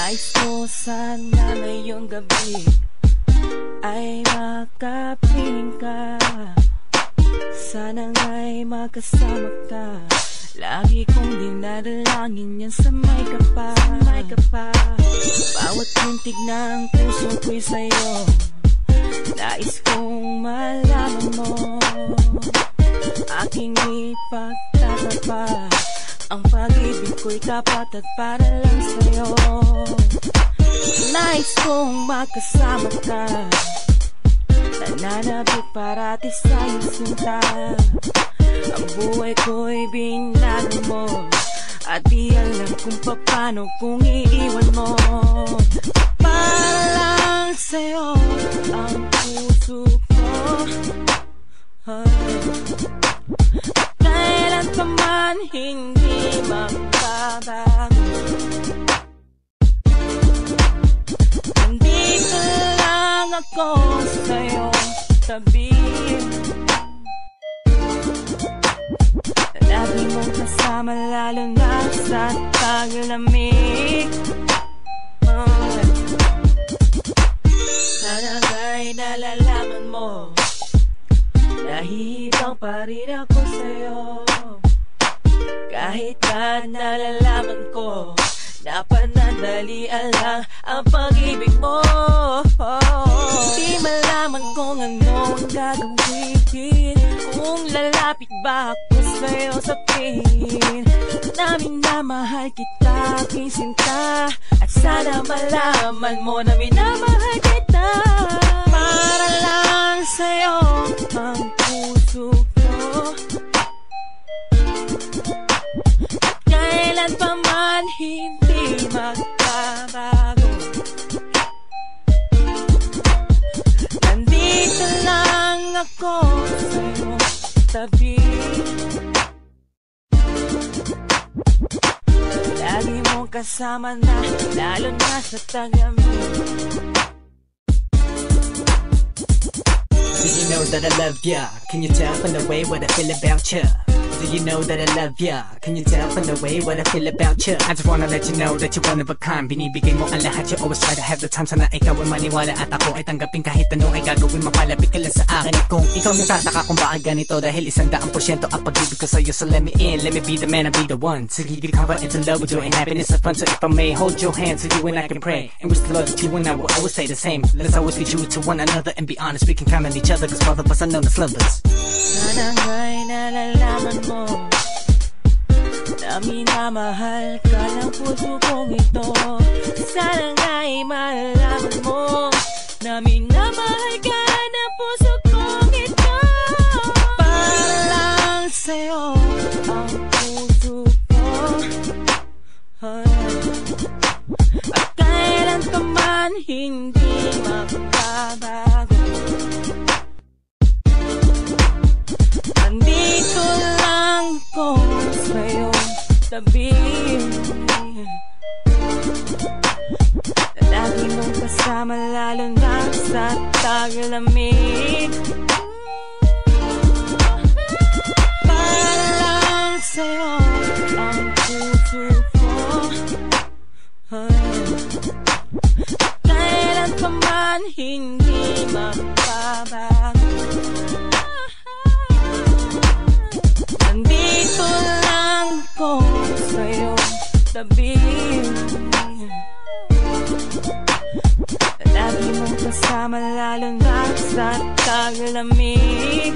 Nais ko sana ngayong gabi ay makapiling ka. Sana nga'y magkasama ka. Lagi kong dinadalangin yan sa may kapa. Bawat tintig ng puso ko'y sa'yo. Nais kong malaman mo. Aking ipagtatapa. Ang pag-ibig ko'y tapat at para lang sa'yo. Nais kong makasama ka. Nananabik parati sa iyong sinta. Ang buhay ko'y binago mo. At di alam kung paano kung iiwan mo. Para lang sa'yo ang puso ko. Kailan pa man hindi magbabago. Nandito lang ako sa'yo tabi. Lagi mong kasama lalo na sa taglamig. Sana nga'y nalalaman mo. Nahihibang pa rin ako sa'yo. Kahit na nalalaman ko na panandalian lang ang pag-ibig mo. Di malaman kung ano ang gagawin. Kung lalapit ba ako sa'yo sa piling. Namin na mahal kita, aking sinta. At sana malaman mo na minamahal kita. Para lang sa'yo ang puso ko. At kailan pa man hindi magbabago. Nandito lang ako sa'yo tabi. Lagi mong kasama na, lalo na sa tagamig. Do you know that I love ya? Can you tell from the way what I feel about ya? Do you know that I love ya? Can you tell from the way what I feel about ya? I just wanna let you know that you're one of a kind. Binibigay mo ang lahat, you always try to have the time. Sana ikaw ay maniwala at ako ay tanggapin kahit ano ay gagawin. Mapalapit ka lang sa akin at kung ikaw nagtataka kung bakit ganito, dahil 100% ang pag-ibig ko sa'yo. So let me in, let me be the man, I'll be the one to give you comfort and to love with joy and happiness and fun. So if I may hold your hand so you and I can pray and wish to love you and I will always say the same. Let's always be true to one another and be honest. We can count on each other cause both of us are known as lovers. Sana nga'y nalalaman mo na minamahal ka ng puso kong ito. Sana nga'y malaman mo na minamahal ka ng puso kong ito. Para lang sa'yo ang puso ko. At kailan pa man hindi magbabago. Nandito lang ko sa'yo tabi. Lagi mong kasama lalo na sa taglamig. Para lang sa'yo ang puso ko. Kailan pa man hindi magbabago. Nandito lang ko sa'yo tabi. Lagi mong kasama lalo na sa taglamig.